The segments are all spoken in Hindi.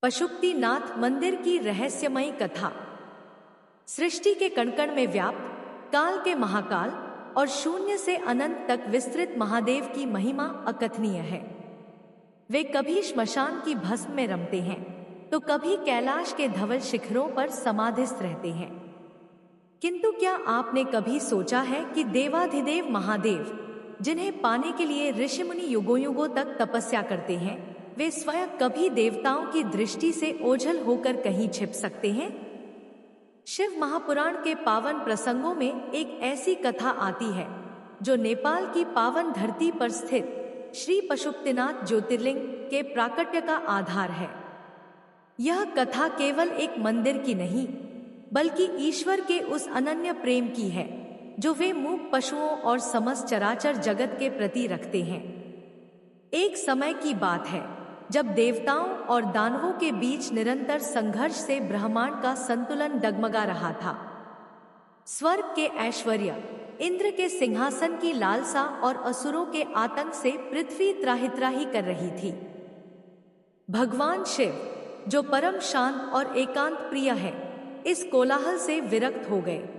पशुपतिनाथ मंदिर की रहस्यमयी कथा। सृष्टि के कण-कण में व्याप्त, काल के महाकाल और शून्य से अनंत तक विस्तृत महादेव की महिमा अकथनीय है। वे कभी श्मशान की भस्म में रमते हैं तो कभी कैलाश के धवल शिखरों पर समाधिस्थ रहते हैं। किंतु क्या आपने कभी सोचा है कि देवाधिदेव महादेव, जिन्हें पाने के लिए ऋषिमुनि युगों युगों तक तपस्या करते हैं, वे स्वयं कभी देवताओं की दृष्टि से ओझल होकर कहीं छिप सकते हैं? शिव महापुराण के पावन प्रसंगों में एक ऐसी कथा आती है जो नेपाल की पावन धरती पर स्थित श्री पशुपतिनाथ ज्योतिर्लिंग के प्राकट्य का आधार है। यह कथा केवल एक मंदिर की नहीं, बल्कि ईश्वर के उस अनन्य प्रेम की है जो वे मूक पशुओं और समस्त चराचर जगत के प्रति रखते हैं। एक समय की बात है जब देवताओं और दानवों के बीच निरंतर संघर्ष से ब्रह्मांड का संतुलन डगमगा रहा था। स्वर्ग के ऐश्वर्य, इंद्र के सिंहासन की लालसा और असुरों के आतंक से पृथ्वी त्राहि-त्राहि कर रही थी। भगवान शिव, जो परम शांत और एकांत प्रिय है, इस कोलाहल से विरक्त हो गए।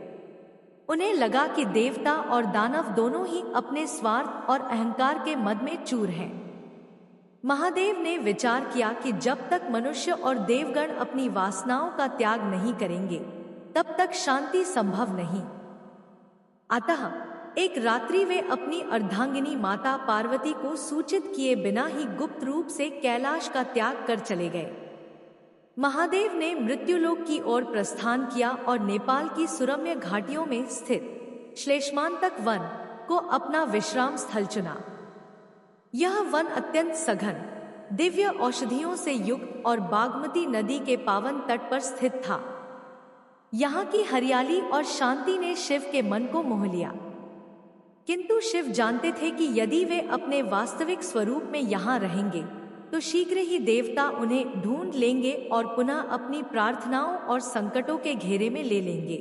उन्हें लगा कि देवता और दानव दोनों ही अपने स्वार्थ और अहंकार के मद में चूर हैं। महादेव ने विचार किया कि जब तक मनुष्य और देवगण अपनी वासनाओं का त्याग नहीं करेंगे, तब तक शांति संभव नहीं। अतः एक रात्रि वे अपनी अर्धांगिनी माता पार्वती को सूचित किए बिना ही गुप्त रूप से कैलाश का त्याग कर चले गए। महादेव ने मृत्युलोक की ओर प्रस्थान किया और नेपाल की सुरम्य घाटियों में स्थित श्लेष्मांतक वन को अपना विश्राम स्थल चुना। यह वन अत्यंत सघन, दिव्य औषधियों से युक्त और बागमती नदी के पावन तट पर स्थित था। यहाँ की हरियाली और शांति ने शिव के मन को मोह लिया। किंतु शिव जानते थे कि यदि वे अपने वास्तविक स्वरूप में यहाँ रहेंगे तो शीघ्र ही देवता उन्हें ढूंढ लेंगे और पुनः अपनी प्रार्थनाओं और संकटों के घेरे में ले लेंगे।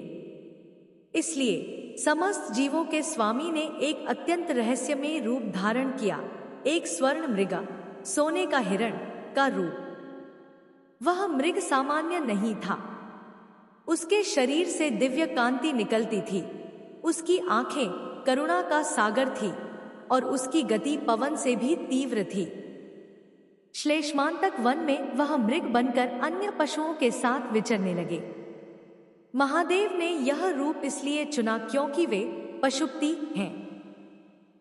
इसलिए समस्त जीवों के स्वामी ने एक अत्यंत रहस्यमय रूप धारण किया, एक स्वर्ण मृग, सोने का हिरण का रूप। वह मृग सामान्य नहीं था। उसके शरीर से दिव्य कांति निकलती थी, उसकी आंखें करुणा का सागर थी और उसकी गति पवन से भी तीव्र थी। श्लेष्मांतक वन में वह मृग बनकर अन्य पशुओं के साथ विचरने लगे। महादेव ने यह रूप इसलिए चुना क्योंकि वे पशुपति हैं।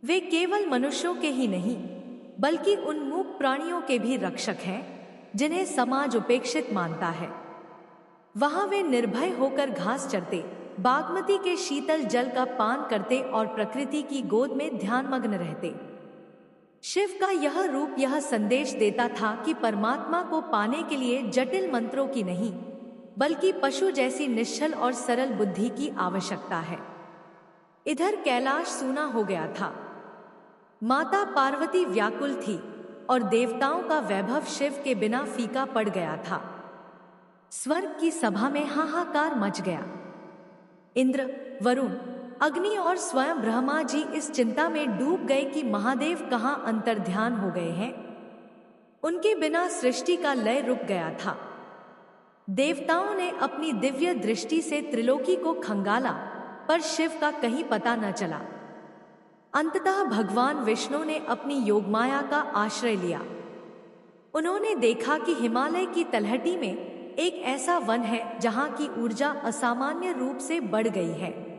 वे केवल मनुष्यों के ही नहीं, बल्कि उन मूक प्राणियों के भी रक्षक हैं जिन्हें समाज उपेक्षित मानता है। वहां वे निर्भय होकर घास चरते, बागमती के शीतल जल का पान करते और प्रकृति की गोद में ध्यानमग्न रहते। शिव का यह रूप यह संदेश देता था कि परमात्मा को पाने के लिए जटिल मंत्रों की नहीं, बल्कि पशु जैसी निश्चल और सरल बुद्धि की आवश्यकता है। इधर कैलाश सूना हो गया था। माता पार्वती व्याकुल थी और देवताओं का वैभव शिव के बिना फीका पड़ गया था। स्वर्ग की सभा में हाहाकार मच गया। इंद्र, वरुण, अग्नि और स्वयं ब्रह्मा जी इस चिंता में डूब गए कि महादेव कहाँ अंतर्ध्यान हो गए हैं। उनके बिना सृष्टि का लय रुक गया था। देवताओं ने अपनी दिव्य दृष्टि से त्रिलोकी को खंगाला, पर शिव का कहीं पता न चला। अंततः भगवान विष्णु ने अपनी योगमाया का आश्रय लिया। उन्होंने देखा कि हिमालय की तलहटी में एक ऐसा वन है जहां की ऊर्जा असामान्य रूप से बढ़ गई है।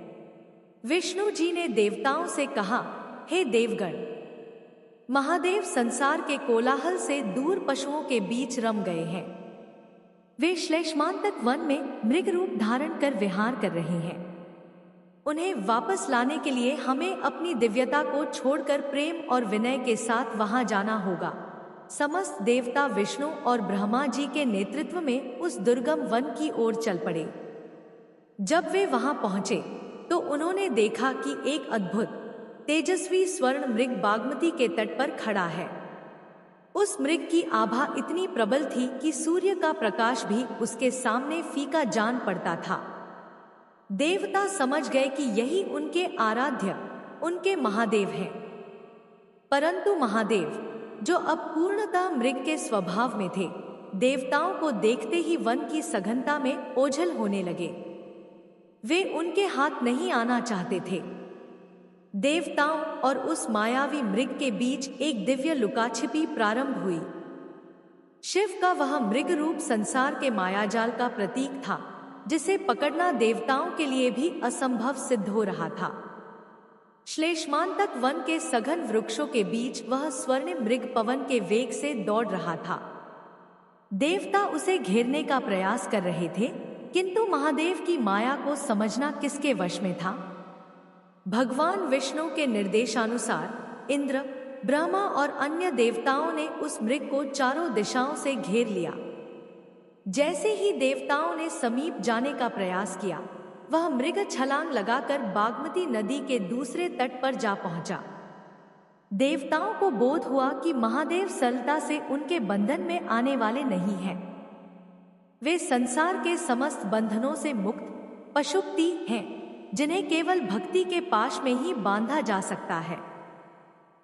विष्णु जी ने देवताओं से कहा, हे देवगण, महादेव संसार के कोलाहल से दूर पशुओं के बीच रम गए हैं। वे श्लेष्मांतक वन में मृग रूप धारण कर विहार कर रहे हैं। उन्हें वापस लाने के लिए हमें अपनी दिव्यता को छोड़कर प्रेम और विनय के साथ वहां जाना होगा। समस्त देवता विष्णु और ब्रह्मा जी के नेतृत्व में उस दुर्गम वन की ओर चल पड़े। जब वे वहां पहुंचे तो उन्होंने देखा कि एक अद्भुत तेजस्वी स्वर्ण मृग बागमती के तट पर खड़ा है। उस मृग की आभा इतनी प्रबल थी कि सूर्य का प्रकाश भी उसके सामने फीका जान पड़ता था। देवता समझ गए कि यही उनके आराध्य, उनके महादेव हैं। परंतु महादेव, जो अब पूर्णतः मृग के स्वभाव में थे, देवताओं को देखते ही वन की सघनता में ओझल होने लगे। वे उनके हाथ नहीं आना चाहते थे। देवताओं और उस मायावी मृग के बीच एक दिव्य लुकाछिपी प्रारंभ हुई। शिव का वह मृग रूप संसार के मायाजाल का प्रतीक था, जिसे पकड़ना देवताओं के लिए भी असंभव सिद्ध हो रहा था। श्लेष्मांतक वन के सघन वृक्षों के बीच वह स्वर्णिम मृग पवन के वेग से दौड़ रहा था। देवता उसे घेरने का प्रयास कर रहे थे, किंतु महादेव की माया को समझना किसके वश में था। भगवान विष्णु के निर्देशानुसार इंद्र, ब्रह्मा और अन्य देवताओं ने उस मृग को चारों दिशाओं से घेर लिया। जैसे ही देवताओं ने समीप जाने का प्रयास किया, वह मृग छलांग लगाकर बागमती नदी के दूसरे तट पर जा पहुंचा। देवताओं को बोध हुआ कि महादेव सरलता से उनके बंधन में आने वाले नहीं हैं। वे संसार के समस्त बंधनों से मुक्त पशुपति हैं, जिन्हें केवल भक्ति के पाश में ही बांधा जा सकता है।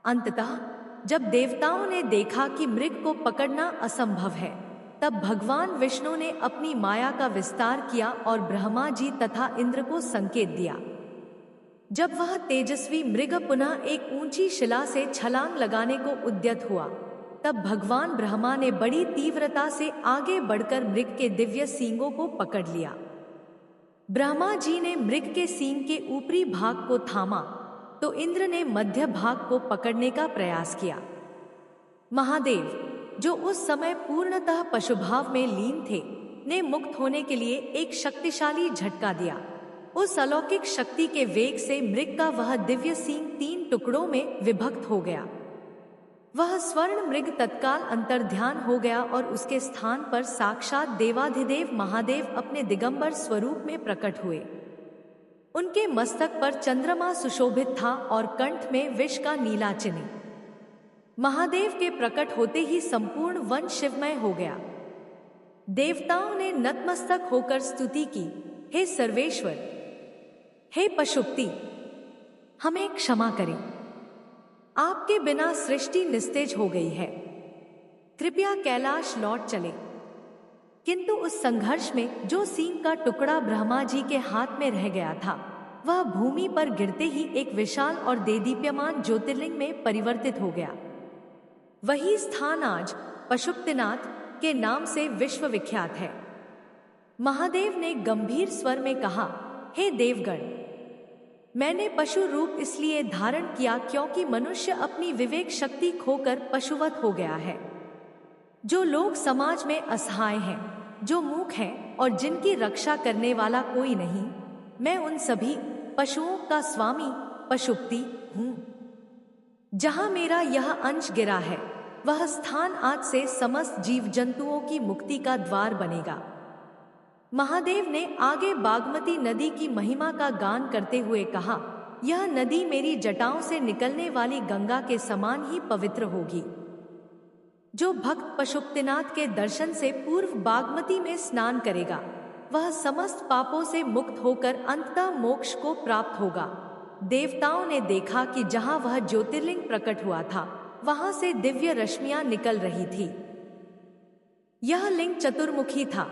अंततः जब देवताओं ने देखा कि मृग को पकड़ना असंभव है, तब भगवान विष्णु ने अपनी माया का विस्तार किया और ब्रह्मा जी तथा इंद्र को संकेत दिया। जब वह तेजस्वी मृग पुनः एक ऊंची शिला से छलांग लगाने को उद्यत हुआ, तब भगवान ब्रह्मा ने बड़ी तीव्रता से आगे बढ़कर मृग के दिव्य सींगों को पकड़ लिया। ब्रह्मा जी ने मृग के सींग के ऊपरी भाग को थामा, तो इंद्र ने मध्य भाग को पकड़ने का प्रयास किया। महादेव, जो उस समय पूर्णतः पशुभाव में लीन थे, ने मुक्त होने के लिए एक शक्तिशाली झटका दिया। उस अलौकिक शक्ति के वेग से मृग का वह दिव्य सींग 3 टुकड़ों में विभक्त हो गया। वह स्वर्ण मृग तत्काल अंतर्ध्यान हो गया और उसके स्थान पर साक्षात देवाधिदेव महादेव अपने दिगंबर स्वरूप में प्रकट हुए। उनके मस्तक पर चंद्रमा सुशोभित था और कंठ में विष का नीला चिन्ह। महादेव के प्रकट होते ही संपूर्ण वन शिवमय हो गया। देवताओं ने नतमस्तक होकर स्तुति की, हे सर्वेश्वर, हे पशुपति, हमें क्षमा करें। आपके बिना सृष्टि निस्तेज हो गई है। कृपया कैलाश लौट चले। किंतु उस संघर्ष में जो सींग का टुकड़ा ब्रह्मा जी के हाथ में रह गया था, वह भूमि पर गिरते ही एक विशाल और देदीप्यमान ज्योतिर्लिंग में परिवर्तित हो गया। वही स्थान आज पशुपतिनाथ के नाम से विश्व विख्यात है। महादेव ने गंभीर स्वर में कहा, हे देवगण, मैंने पशु रूप इसलिए धारण किया क्योंकि मनुष्य अपनी विवेक शक्ति खोकर पशुवत हो गया है। जो लोग समाज में असहाय हैं, जो मूक हैं और जिनकी रक्षा करने वाला कोई नहीं, मैं उन सभी पशुओं का स्वामी पशुपति हूँ। जहाँ मेरा यह अंश गिरा है, वह स्थान आज से समस्त जीव जंतुओं की मुक्ति का द्वार बनेगा। महादेव ने आगे बागमती नदी की महिमा का गान करते हुए कहा, यह नदी मेरी जटाओं से निकलने वाली गंगा के समान ही पवित्र होगी। जो भक्त पशुपतिनाथ के दर्शन से पूर्व बागमती में स्नान करेगा, वह समस्त पापों से मुक्त होकर अंततः मोक्ष को प्राप्त होगा। देवताओं ने देखा कि जहाँ वह ज्योतिर्लिंग प्रकट हुआ था, वहां से दिव्य रश्मियां निकल रही थी। यह लिंग चतुर्मुखी था,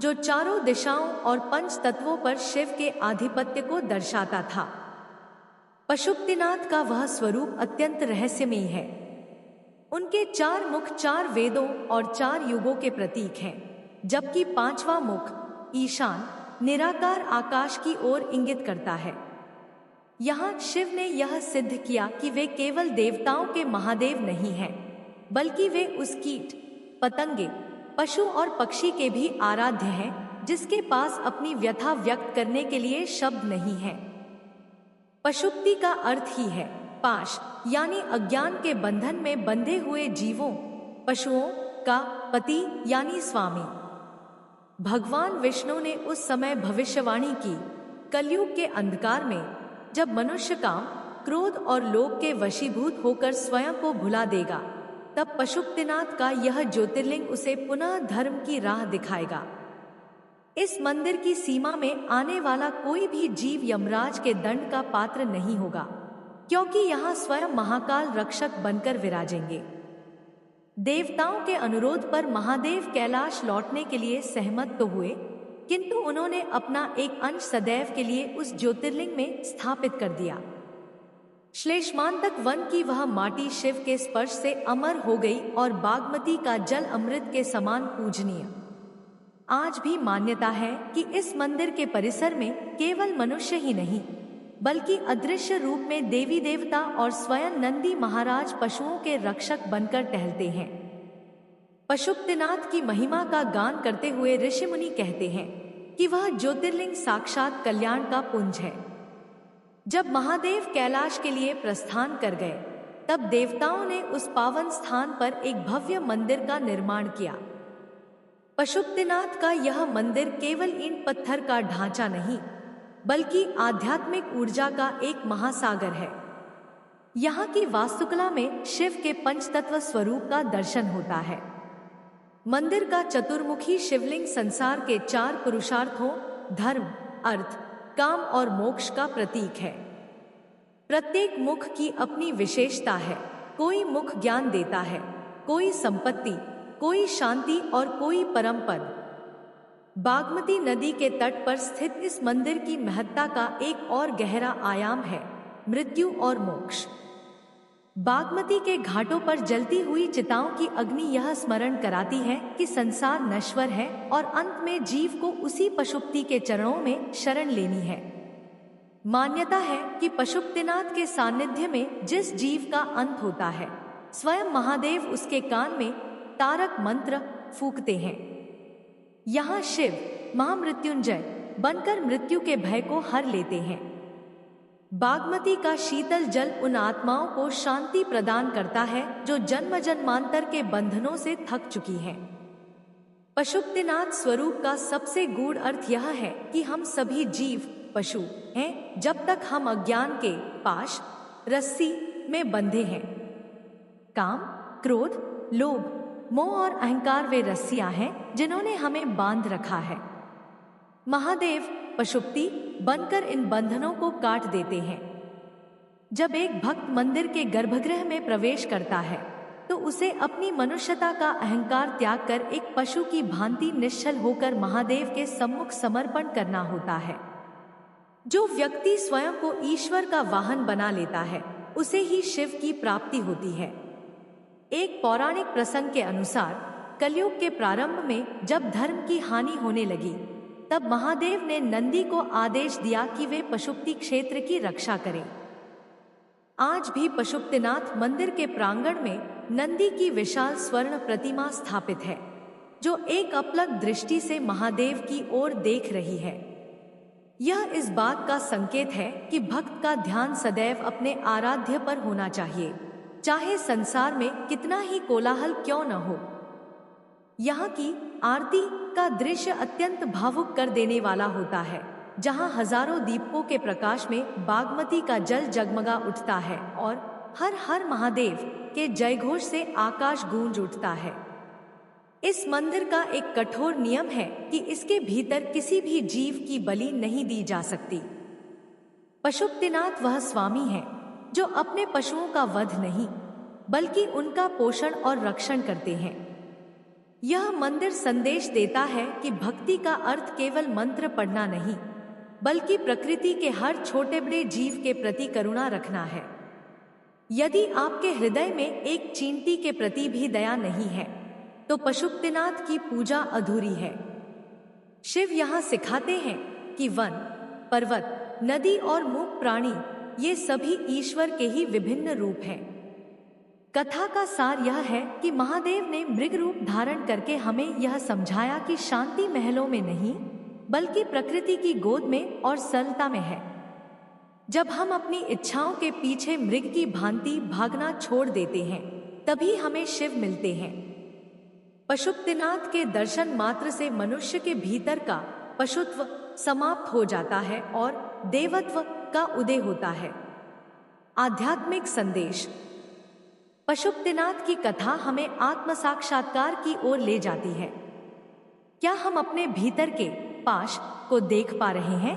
जो चारों दिशाओं और पंच तत्वों पर शिव के आधिपत्य को दर्शाता था। पशुपतिनाथ का वह स्वरूप अत्यंत रहस्यमयी है। उनके 4 मुख 4 वेदों और 4 युगों के प्रतीक हैं, जबकि 5वां मुख ईशान निराकार आकाश की ओर इंगित करता है। यहाँ शिव ने यह सिद्ध किया कि वे केवल देवताओं के महादेव नहीं हैं, बल्कि वे उस कीट, पतंगे, पशु और पक्षी के भी आराध्य हैं, जिसके पास अपनी व्यथा व्यक्त करने के लिए शब्द नहीं है। पशुपति का अर्थ ही है पाश, यानी अज्ञान के बंधन में बंधे हुए जीवों, पशुओं का पति यानी स्वामी। भगवान विष्णु ने उस समय भविष्यवाणी की, कलयुग के अंधकार में जब मनुष्य काम, क्रोध और लोभ के वशीभूत होकर स्वयं को भुला देगा, तब पशुपतिनाथ का यह ज्योतिर्लिंग उसे पुनः धर्म की राह दिखाएगा। इस मंदिर की सीमा में आने वाला कोई भी जीव यमराज के दंड का पात्र नहीं होगा, क्योंकि यहाँ स्वयं महाकाल रक्षक बनकर विराजेंगे। देवताओं के अनुरोध पर महादेव कैलाश लौटने के लिए सहमत तो हुए, किंतु उन्होंने अपना एक अंश सदैव के लिए उस ज्योतिर्लिंग में स्थापित कर दिया। श्लेष्मांतक वन की वह माटी शिव के स्पर्श से अमर हो गई और बागमती का जल अमृत के समान पूजनीय। आज भी मान्यता है कि इस मंदिर के परिसर में केवल मनुष्य ही नहीं, बल्कि अदृश्य रूप में देवी देवता और स्वयं नंदी महाराज पशुओं के रक्षक बनकर टहलते हैं। पशुपतिनाथ की महिमा का गान करते हुए ऋषि मुनि कहते हैं कि वह ज्योतिर्लिंग साक्षात कल्याण का पुंज है। जब महादेव कैलाश के लिए प्रस्थान कर गए, तब देवताओं ने उस पावन स्थान पर एक भव्य मंदिर का निर्माण किया। पशुपतिनाथ का यह मंदिर केवल ईंट पत्थर का ढांचा नहीं, बल्कि आध्यात्मिक ऊर्जा का एक महासागर है। यहाँ की वास्तुकला में शिव के पंचतत्व स्वरूप का दर्शन होता है। मंदिर का चतुर्मुखी शिवलिंग संसार के 4 पुरुषार्थों धर्म, अर्थ, काम और मोक्ष का प्रतीक है। प्रत्येक मुख की अपनी विशेषता है। कोई मुख ज्ञान देता है, कोई संपत्ति, कोई शांति और कोई परम पद। बागमती नदी के तट पर स्थित इस मंदिर की महत्ता का एक और गहरा आयाम है मृत्यु और मोक्ष। बागमती के घाटों पर जलती हुई चिताओं की अग्नि यह स्मरण कराती है कि संसार नश्वर है और अंत में जीव को उसी पशुपति के चरणों में शरण लेनी है। मान्यता है कि पशुपतिनाथ के सानिध्य में जिस जीव का अंत होता है, स्वयं महादेव उसके कान में तारक मंत्र फूंकते हैं। यहाँ शिव महामृत्युंजय बनकर मृत्यु के भय को हर लेते हैं। बागमती का शीतल जल उन आत्माओं को शांति प्रदान करता है जो जन्म जन्मांतर के बंधनों से थक चुकी हैं। पशुपतिनाथ स्वरूप का सबसे गूढ़ अर्थ यह है कि हम सभी जीव पशु हैं जब तक हम अज्ञान के पाश रस्सी में बंधे हैं। काम, क्रोध, लोभ, मोह और अहंकार वे रस्सियां हैं जिन्होंने हमें बांध रखा है। महादेव पशुपति बनकर इन बंधनों को काट देते हैं। जब एक भक्त मंदिर के गर्भगृह में प्रवेश करता है, तो उसे अपनी मनुष्यता का अहंकार त्याग कर एक पशु की भांति निश्चल होकर महादेव के सम्मुख समर्पण करना होता है। जो व्यक्ति स्वयं को ईश्वर का वाहन बना लेता है, उसे ही शिव की प्राप्ति होती है। एक पौराणिक प्रसंग के अनुसार कलयुग के प्रारंभ में जब धर्म की हानि होने लगी, तब महादेव ने नंदी को आदेश दिया कि वे पशुपति क्षेत्र की रक्षा करें। आज भी पशुपतिनाथ मंदिर के प्रांगण में नंदी की विशाल स्वर्ण प्रतिमा स्थापित है, जो एक अपलक दृष्टि से महादेव की ओर देख रही है। यह इस बात का संकेत है कि भक्त का ध्यान सदैव अपने आराध्य पर होना चाहिए, चाहे संसार में कितना ही कोलाहल क्यों न हो। यहाँ की आरती का दृश्य अत्यंत भावुक कर देने वाला होता है, जहाँ हजारों दीपकों के प्रकाश में बागमती का जल जगमगा उठता है और हर हर महादेव के जयघोष से आकाश गूंज उठता है। इस मंदिर का एक कठोर नियम है कि इसके भीतर किसी भी जीव की बलि नहीं दी जा सकती। पशुपतिनाथ वह स्वामी है जो अपने पशुओं का वध नहीं, बल्कि उनका पोषण और रक्षण करते हैं। यह मंदिर संदेश देता है कि भक्ति का अर्थ केवल मंत्र पढ़ना नहीं, बल्कि प्रकृति के हर छोटे बड़े जीव के प्रति करुणा रखना है। यदि आपके हृदय में एक चींटी के प्रति भी दया नहीं है, तो पशुपतिनाथ की पूजा अधूरी है। शिव यहाँ सिखाते हैं कि वन, पर्वत, नदी और मूक प्राणी ये सभी ईश्वर के ही विभिन्न रूप हैं। कथा का सार यह है कि महादेव ने मृग रूप धारण करके हमें यह समझाया कि शांति महलों में नहीं, बल्कि प्रकृति की गोद में और सरलता में है। जब हम अपनी इच्छाओं के पीछे मृग की भांति भागना छोड़ देते हैं, तभी हमें शिव मिलते हैं। पशुपतिनाथ के दर्शन मात्र से मनुष्य के भीतर का पशुत्व समाप्त हो जाता है और देवत्व का उदय होता है। आध्यात्मिक संदेश। पशुपतिनाथ की कथा हमें आत्म साक्षात्कार की ओर ले जाती है। क्या हम अपने भीतर के पाश को देख पा रहे हैं?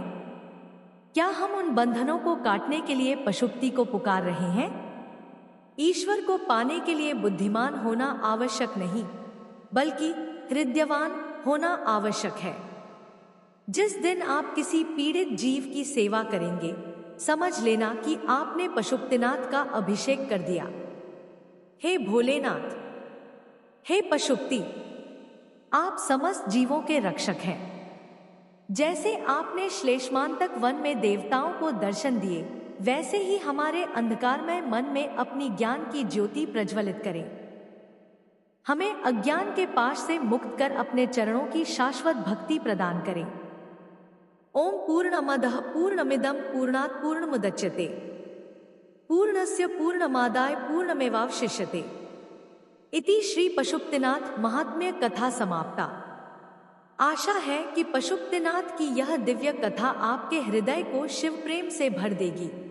क्या हम उन बंधनों को काटने के लिए पशुपति को पुकार रहे हैं? ईश्वर को पाने के लिए बुद्धिमान होना आवश्यक नहीं, बल्कि हृदयवान होना आवश्यक है। जिस दिन आप किसी पीड़ित जीव की सेवा करेंगे, समझ लेना कि आपने पशुपतिनाथ का अभिषेक कर दिया। हे भोलेनाथ, हे पशुपति, आप समस्त जीवों के रक्षक हैं। जैसे आपने श्लेषमांतक वन में देवताओं को दर्शन दिए, वैसे ही हमारे अंधकारमय मन में अपनी ज्ञान की ज्योति प्रज्वलित करें। हमें अज्ञान के पाश से मुक्त कर अपने चरणों की शाश्वत भक्ति प्रदान करें। ओम पूर्णमदः पूर्णमिदं पूर्णात् पूर्णमुदच्यते पूर्णस्य पूर्णमादाय पूर्णमेवावशिष्यते इति श्री पशुपतिनाथ महात्म्य कथा समाप्ता। आशा है कि पशुपतिनाथ की यह दिव्य कथा आपके हृदय को शिव प्रेम से भर देगी।